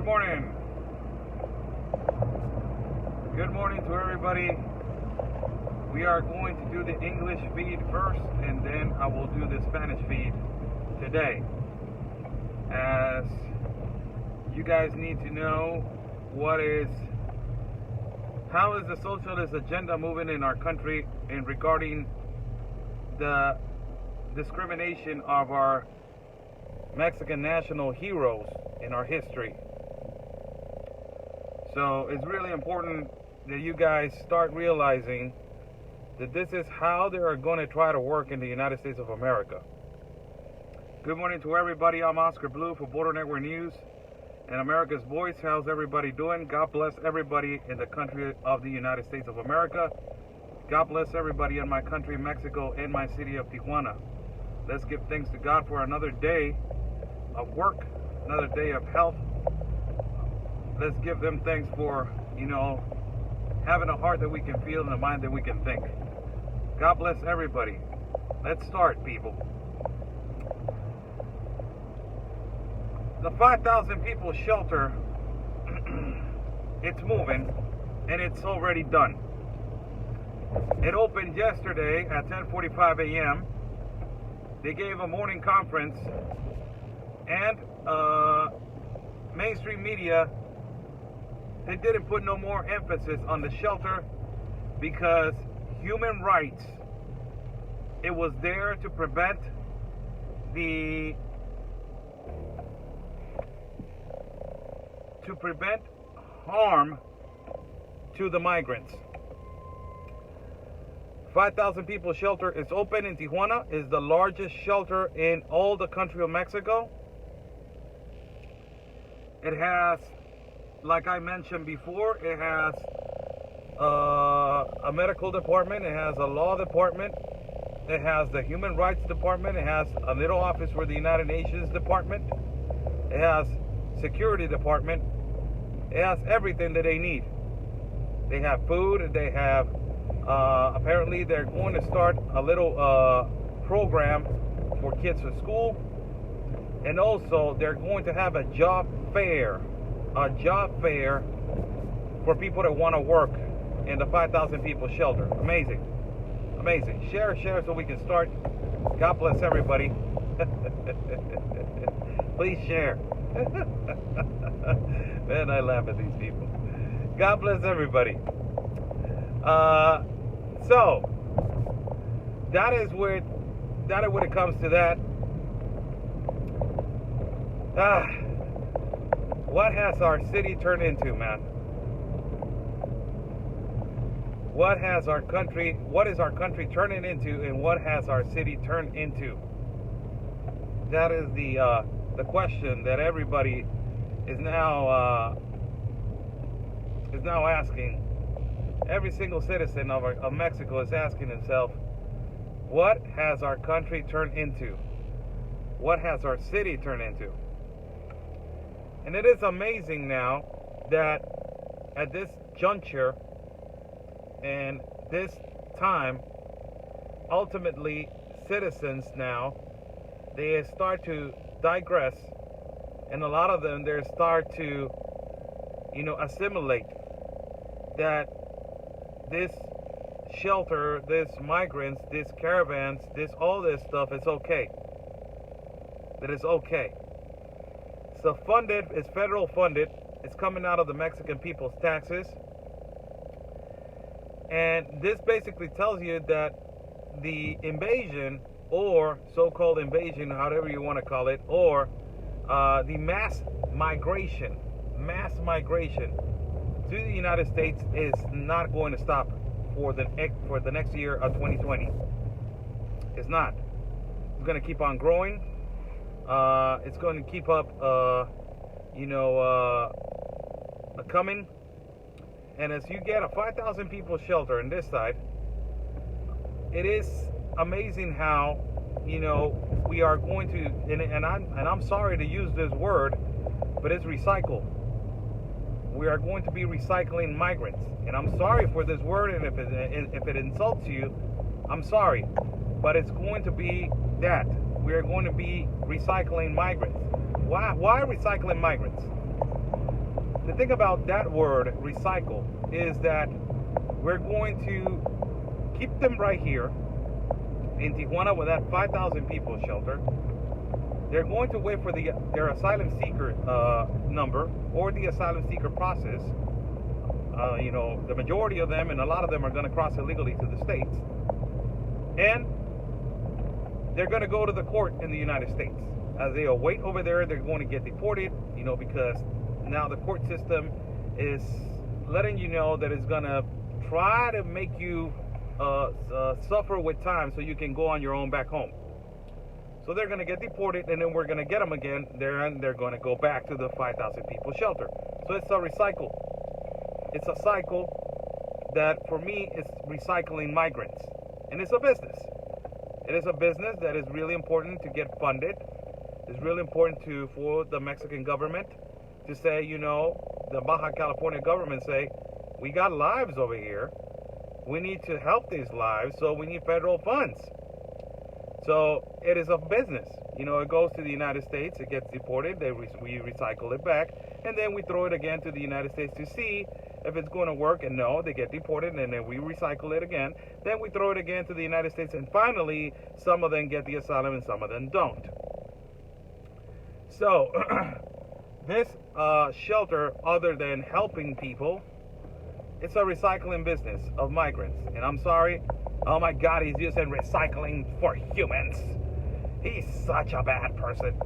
morning. Good morning to everybody. We are going to do the English feed first, and then I will do the Spanish feed today. As you guys need to know how is the socialist agenda moving in our country in regarding the discrimination of our Mexican national heroes in our history. So it's really important that you guys start realizing that this is how they are going to try to work in the United States of America. Good morning to everybody. I'm Oscar Blue for Border Network News and America's Voice. How's everybody doing? God bless everybody in the country of the United States of America. God bless everybody in my country, Mexico, and my city of Tijuana. Let's give thanks to God for another day of work, another day of health. Let's give them thanks for, having a heart that we can feel and a mind that we can think. God bless everybody. Let's start, people. The 5,000 people shelter, it's moving, and it's already done. It opened yesterday at 10:45 a.m. They gave a morning conference, and mainstream media, they didn't put no more emphasis on the shelter because human rights, it was there to prevent harm to the migrants. 5,000 people shelter is open in Tijuana. Is the largest shelter in all the country of Mexico. It has, like I mentioned before, it has a medical department, it has a law department, it has the human rights department, it has a little office for the United Nations department, it has security department, it has everything that they need. They have food, they have, apparently they're going to start a little program for kids to school, and also they're going to have a job fair for people that want to work in the 5,000 people shelter. Amazing. Share so we can start. God bless everybody. Please share. Man, I laugh at these people. God bless everybody. So that is when it comes to that. What has our city turned into, man? What is our country turning into, and what has our city turned into? That is the question that everybody is now asking. Every single citizen of Mexico is asking himself, what has our country turned into? What has our city turned into? And it is amazing now that at this juncture and this time, ultimately citizens now, they start to digress, and a lot of them, they start to, assimilate that this shelter, this migrants, this caravans, all this stuff is okay. That is okay. So it's federal funded. It's coming out of the Mexican people's taxes. And this basically tells you that the invasion, or so-called invasion, however you want to call it, or the mass migration to the United States is not going to stop for the next year of 2020. It's not. It's going to keep on growing. It's going to keep up, coming. And as you get a 5,000 people shelter on this side, it is amazing how, we are going to, and I'm sorry to use this word, but it's recycle. We are going to be recycling migrants, and I'm sorry for this word, and if it insults you, I'm sorry, but it's going to be that. We are going to be recycling migrants. Why recycling migrants? the thing about that word, recycle, is that we're going to keep them right here in Tijuana with that 5,000 people shelter. They're going to wait for their asylum seeker number or the asylum seeker process. The majority of them, and a lot of them, are going to cross illegally to the States. And they're going to go to the court in the United States. As they await over there, they're going to get deported, because now the court system is letting you know that it's going to try to make you suffer with time so you can go on your own back home. So they're going to get deported, and then we're going to get them again there, and they're going to go back to the 5,000 people shelter. So it's a recycle. It's a cycle that, for me, is recycling migrants. And it's a business. It is a business that is really important to get funded. It's really important for the Mexican government to say, the Baja California government say, we got lives over here. We need to help these lives, so we need federal funds. So it is a business. It goes to the United States, it gets deported, we recycle it back, and then we throw it again to the United States to see if it's going to work. And no, they get deported, and then we recycle it again. Then we throw it again to the United States, and finally, some of them get the asylum and some of them don't. So, this shelter, other than helping people, it's a recycling business of migrants. And I'm sorry, oh my God, he's using recycling for humans. He's such a bad person.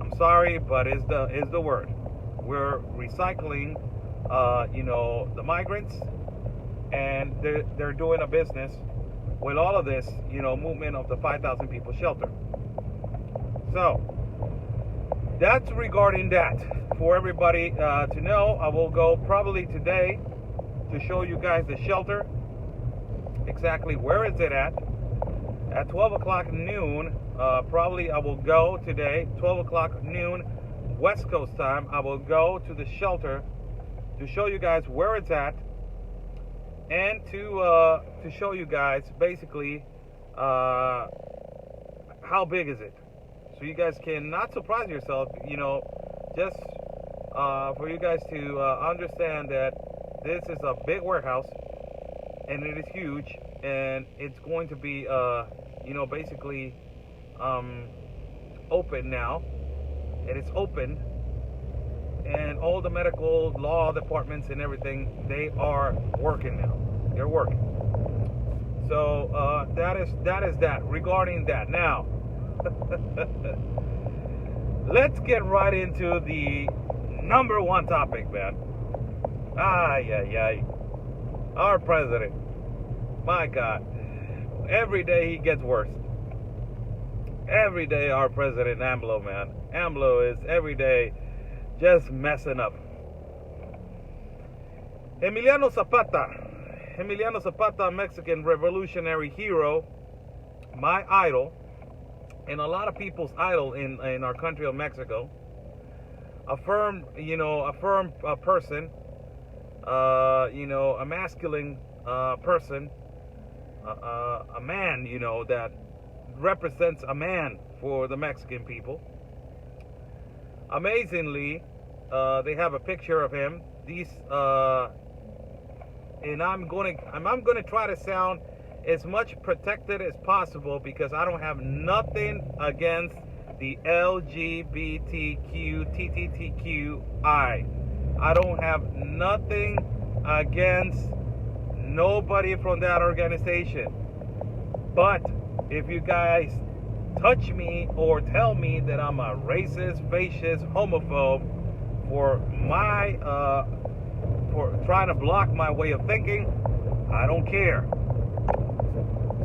I'm sorry, but it's the word. We're recycling, the migrants, and they're doing a business with all of this, movement of the 5,000 people shelter. So that's regarding that. For everybody to know, I will go probably today to show you guys the shelter, exactly where is it at 12 o'clock noon. Probably I will go today, 12 o'clock noon, West Coast time. I will go to the shelter to show you guys where it's at, and to show you guys basically how big is it, so you guys can not surprise yourself, just for you guys to understand that this is a big warehouse, and it is huge, and it's going to be basically open now. It is open, and all the medical law departments and everything, they are working now. They're working. So that is that regarding that. Now let's get right into the number one topic, man. Our president, my God, every day he gets worse. Every day our president, AMLO, man, AMLO is every day just messing up. Emiliano Zapata, Mexican revolutionary hero, my idol, and a lot of people's idol in our country of Mexico. A firm person, a masculine person, a man, that represents a man for the Mexican people. Amazingly, they have a picture of him. And I'm gonna try to sound as much protected as possible, because I don't have nothing against the LGBTQ TTTQI. I don't have nothing against nobody from that organization. But if you guys touch me or tell me that I'm a racist, fascist, homophobe for trying to block my way of thinking, I don't care.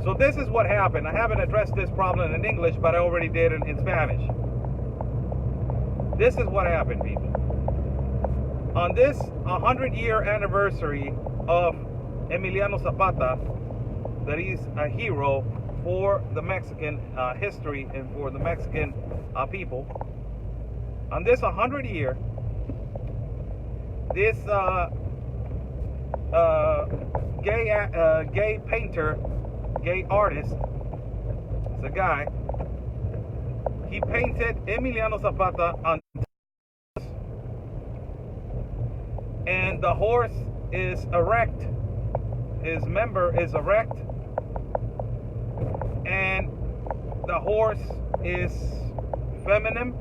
So this is what happened. I haven't addressed this problem in English, but I already did it in Spanish. This is what happened, people. On this 100-year anniversary of Emiliano Zapata, that he's a hero for the Mexican history and for the Mexican people. On this 100-year, this gay painter, gay artist, it's a guy, he painted Emiliano Zapata on. And the horse is erect. His member is erect. And the horse is feminine.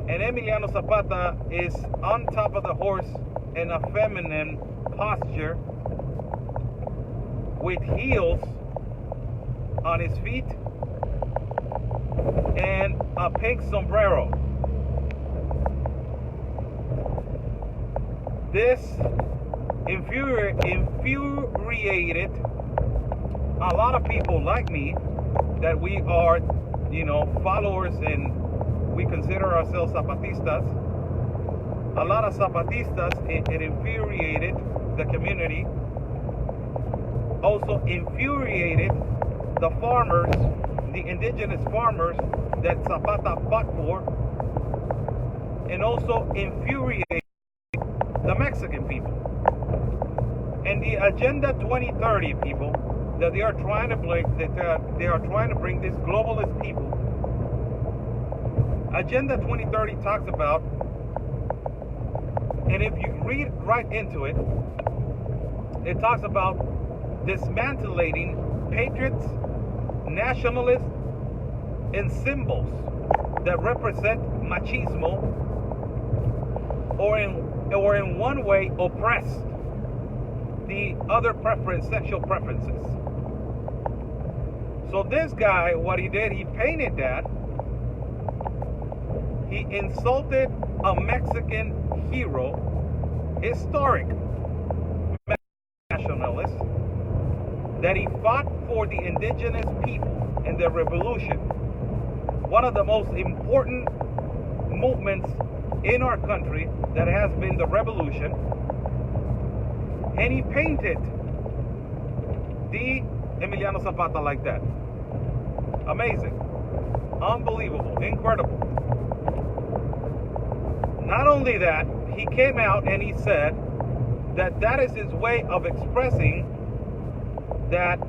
And Emiliano Zapata is on top of the horse in a feminine posture with heels on his feet and a pink sombrero. This infuriated a lot of people like me, that we are, followers and we consider ourselves Zapatistas. A lot of Zapatistas, it infuriated the community. Also infuriated the farmers, the indigenous farmers that Zapata fought for, and also infuriated the Mexican people. And the Agenda 2030 people that they are trying to bring, they are trying to bring this globalist people. Agenda 2030 talks about, and if you read right into it, it talks about dismantling patriots, nationalists, and symbols that represent machismo, or in one way oppressed the other sexual preferences. So this guy, what he did, he painted that. He insulted a Mexican hero, historic nationalist, that he fought for the indigenous people in the revolution. One of the most important movements in our country that has been the revolution. And he painted the Emiliano Zapata like that. Amazing. Unbelievable. Incredible. Not only that, he came out and he said that that is his way of expressing that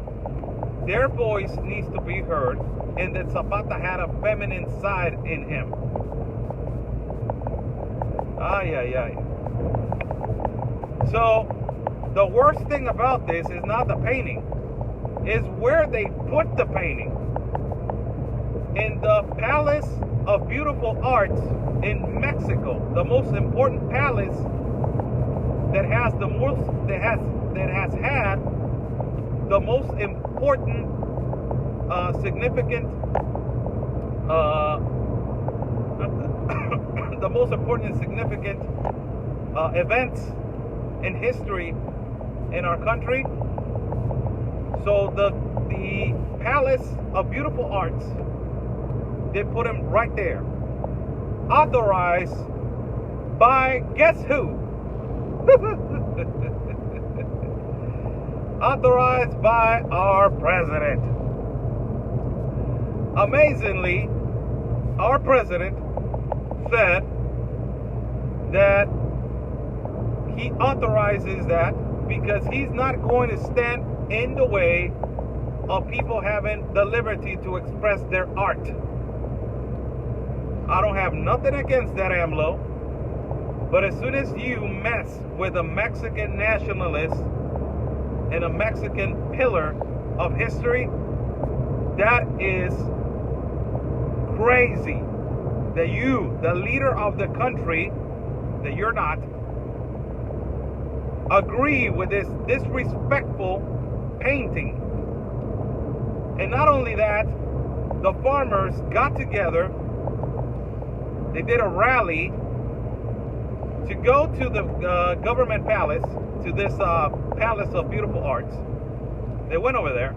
their voice needs to be heard, and that Zapata had a feminine side in him. Ay, ay, ay. So, the worst thing about this is not the painting, is where they put the painting. In the Palace of Beautiful Arts in Mexico, the most important palace that has the most that has had the most important significant the most important and significant events in history in our country. So the Palace of Beautiful Arts, they put him right there, authorized by guess who? Authorized by our president. Amazingly, our president said that he authorizes that because he's not going to stand in the way of people having the liberty to express their art. I don't have nothing against that, AMLO, but as soon as you mess with a Mexican nationalist and a Mexican pillar of history, that is crazy. That you, the leader of the country, that you're not, agree with this disrespectful painting. And not only that, the farmers got together, they did a rally to go to the government palace, to this Palace of Beautiful Arts. They went over there.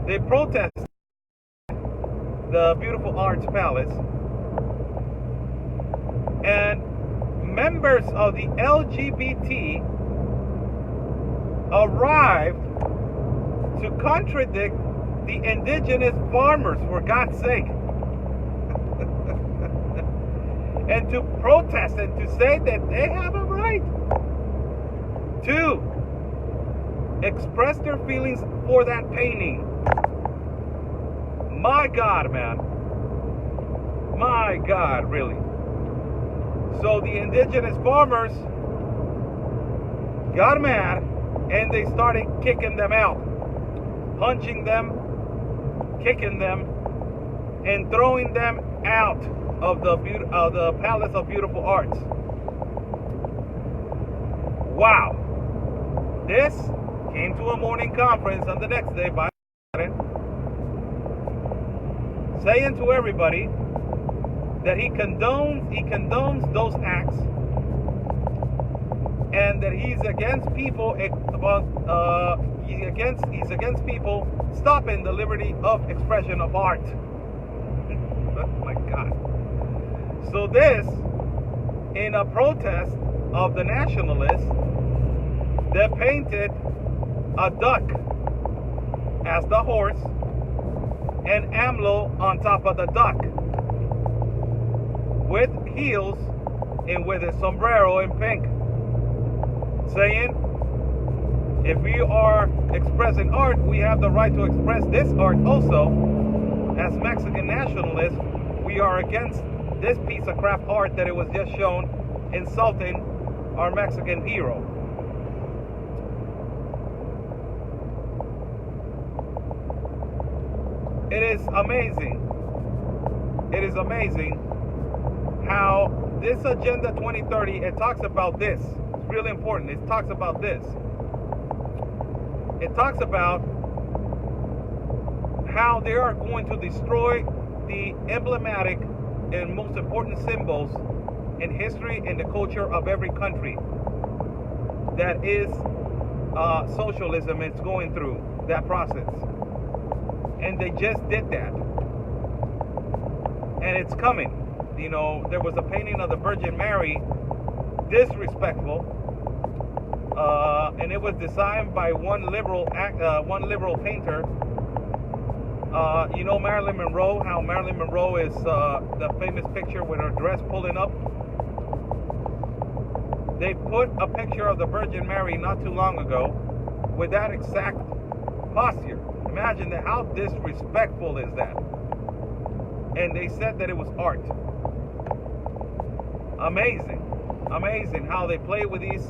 They protested the Beautiful Arts Palace. And members of the LGBT arrived to contradict the indigenous farmers, for God's sake. And to protest and to say that they have a right to express their feelings for that painting. My God, man. My God, really. So the indigenous farmers got mad and they started kicking them out, punching them, kicking them, and throwing them out of the Palace of Beautiful Arts. Wow. This came to a morning conference on the next day by saying to everybody that he condones those acts, and that he's against people he's against people stopping the liberty of expression of art. Oh my God. So this, in a protest of the nationalists, they painted a duck as the horse and AMLO on top of the duck with heels and with a sombrero in pink, saying, if we are expressing art, we have the right to express this art also. As Mexican nationalists, we are against this piece of crap art that it was just shown insulting our Mexican hero. It is amazing. It is amazing how this Agenda 2030, it talks about this. It's really important. It talks about this. It talks about how they are going to destroy the emblematic and most important symbols in history and the culture of every country that is socialism is going through that process. And they just did that. And it's coming. You know, there was a painting of the Virgin Mary, disrespectful, and it was designed by one liberal painter. You know Marilyn Monroe, how Marilyn Monroe is the famous picture with her dress pulling up. They put a picture of the Virgin Mary not too long ago with that exact posture. Imagine that, how disrespectful is that? And they said that it was art. Amazing. Amazing how they play with these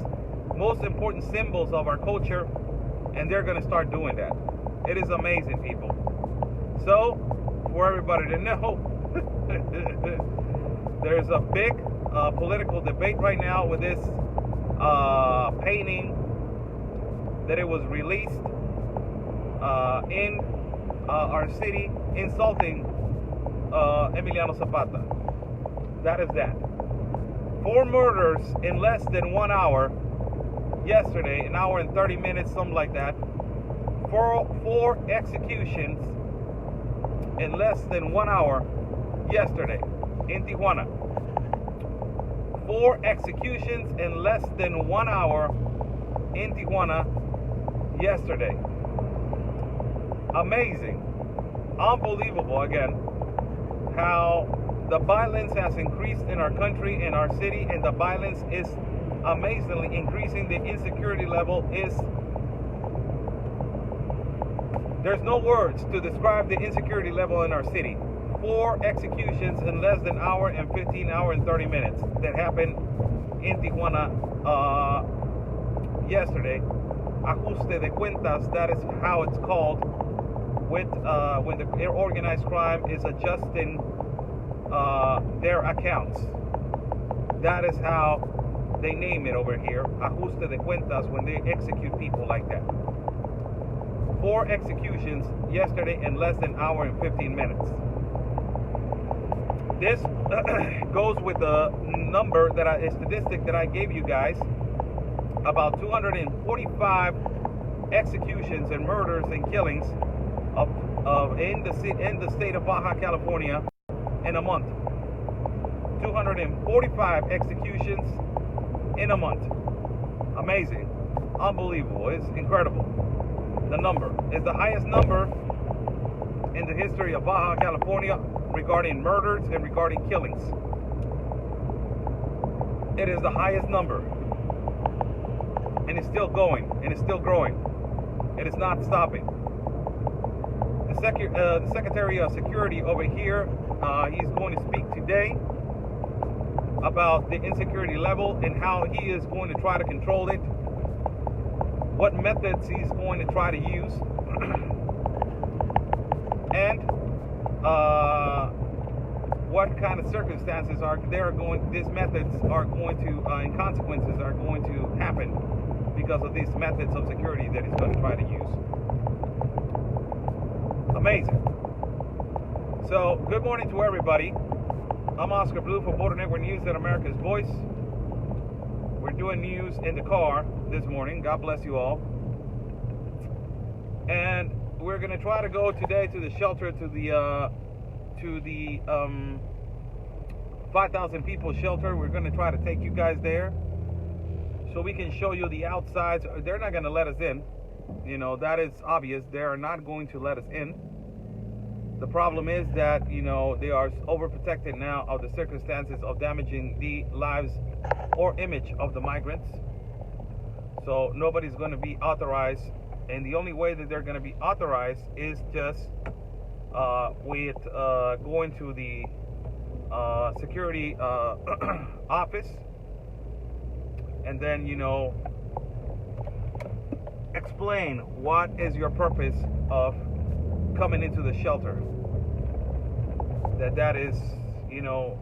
most important symbols of our culture, and they're going to start doing that. It is amazing, people. So, for everybody to know, there's a big political debate right now with this painting that it was released in our city, insulting Emiliano Zapata. That is that. 4 murders in less than 1 hour yesterday, an hour and 30 minutes, something like that. 4 executions in less than 1 hour yesterday in Tijuana. 4 executions in less than 1 hour in Tijuana yesterday. Amazing. Unbelievable, again, how the violence has increased in our country, in our city, and the violence is amazingly increasing. The insecurity level is, there's no words to describe the insecurity level in our city. 4 executions in less than an hour and 15 hours and 30 minutes that happened in Tijuana yesterday. Ajuste de cuentas, that is how it's called, with when the organized crime is adjusting their accounts. That is how they name it over here, ajuste de cuentas, when they execute people like that. 4 executions yesterday in less than an hour and 15 minutes. This goes with the number that a statistic that I gave you guys about 245 executions and murders and killings in the state of Baja California in a month. 245 executions in a month. Amazing. Unbelievable. It's incredible. The number is the highest number in the history of Baja California regarding murders and regarding killings. It is the highest number. And it's still going. And it's still growing. It is not stopping. The Secretary of Security over here, he's going to speak today about the insecurity level and how he is going to try to control it, what methods he's going to try to use, and what kind of circumstances these methods are going to, and consequences are going to happen because of these methods of security that he's going to try to use. Amazing. So, good morning to everybody. I'm Oscar Blue for Border Network News and America's Voice. We're doing news in the car this morning. God bless you all. And we're going to try to go today to the shelter, to the 5,000 people shelter. We're going to try to take you guys there so we can show you the outsides. They're not going to let us in. You know, that is obvious. They are not going to let us in. The problem is that, you know, they are overprotected now of the circumstances of damaging the lives or image of the migrants. So nobody's going to be authorized. And the only way that they're going to be authorized is just with going to the security office, and then, you know, explain what is your purpose of coming into the shelter. That is, you know,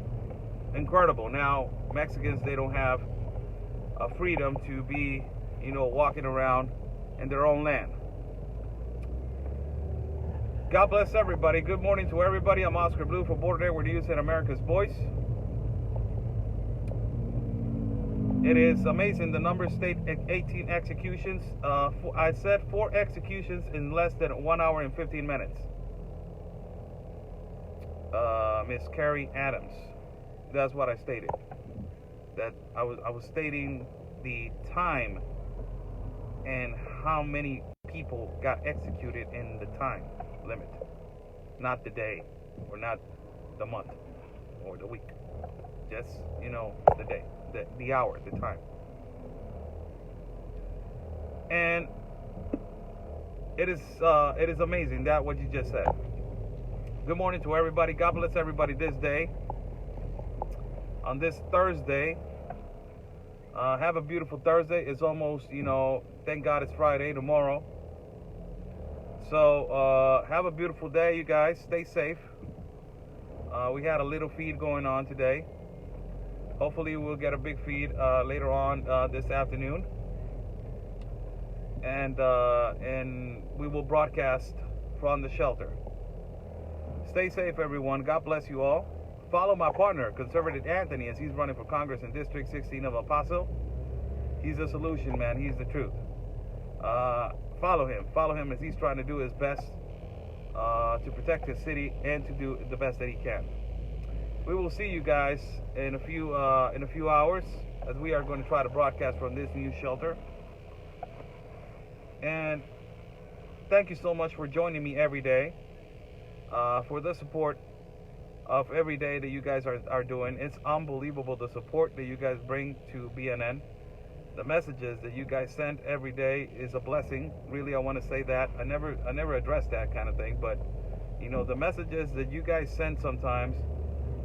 incredible. Now Mexicans, they don't have a freedom to be, you know, walking around in their own land. God bless everybody. Good morning to everybody. I'm Oscar Blue for Border Network News and America's Voice. It is amazing. The numbers state 18 executions. I said 4 executions in less than 1 hour and 15 minutes. Miss Carrie Adams. That's what I stated. That I was stating the time and how many people got executed in the time limit, not the day, or not the month, or the week. Just, you know, the day, the hour, the time. And it is amazing that what you just said. Good morning to everybody. God bless everybody this day. On this Thursday, have a beautiful Thursday. It's almost, you know, thank God it's Friday tomorrow. So have a beautiful day, you guys. Stay safe. We had a little feed going on today. Hopefully we'll get a big feed later on this afternoon, and we will broadcast from the shelter. Stay safe, everyone. God bless you all. Follow my partner, Conservative Anthony, as he's running for Congress in District 16 of El Paso. He's the solution, man. He's the truth. Follow him as he's trying to do his best to protect his city and to do the best that he can. We will see you guys in a few hours, as we are going to try to broadcast from this new shelter. And thank you so much for joining me every day, for the support of every day that you guys are doing. It's unbelievable, the support that you guys bring to BNN. The messages that you guys send every day is a blessing. Really, I want to say that. I never address that kind of thing, but, you know, the messages that you guys send sometimes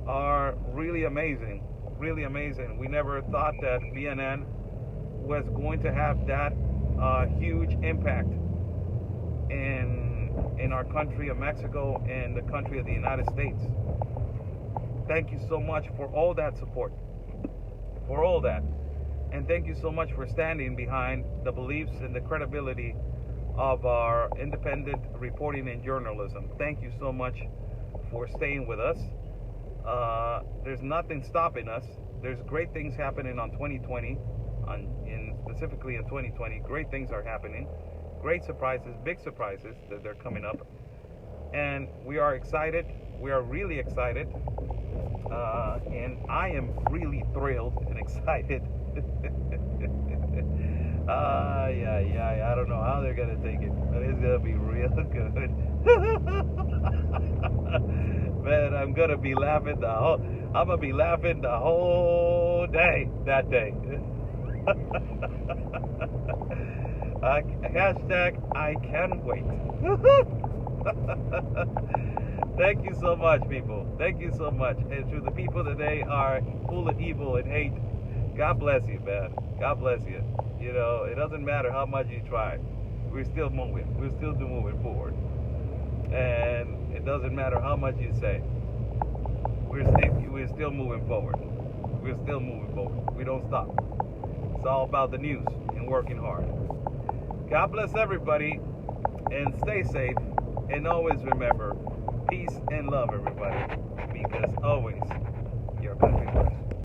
are really amazing. Really amazing. We never thought that BNN was going to have that huge impact in our country of Mexico and the country of the United States. Thank you so much for all that support. For all that. And thank you so much for standing behind the beliefs and the credibility of our independent reporting and journalism. Thank you so much for staying with us. There's nothing stopping us. There's great things happening on 2020, specifically in 2020. Great things are happening. Great surprises, big surprises that they're coming up. And we are excited. We are really excited. And I am really thrilled and excited. I don't know how they're gonna take it, but it's gonna be real good. Man, I'm gonna be laughing the whole day that day. Hashtag I can't wait. Thank you so much, people. Thank you so much. And to the people today are full of evil and hate, God bless you, man. God bless you. You know, it doesn't matter how much you try. We're still moving. We're still moving forward. And it doesn't matter how much you say. We're still moving forward. We're still moving forward. We don't stop. It's all about the news and working hard. God bless everybody and stay safe. And always remember, peace and love, everybody. Because always, your country first.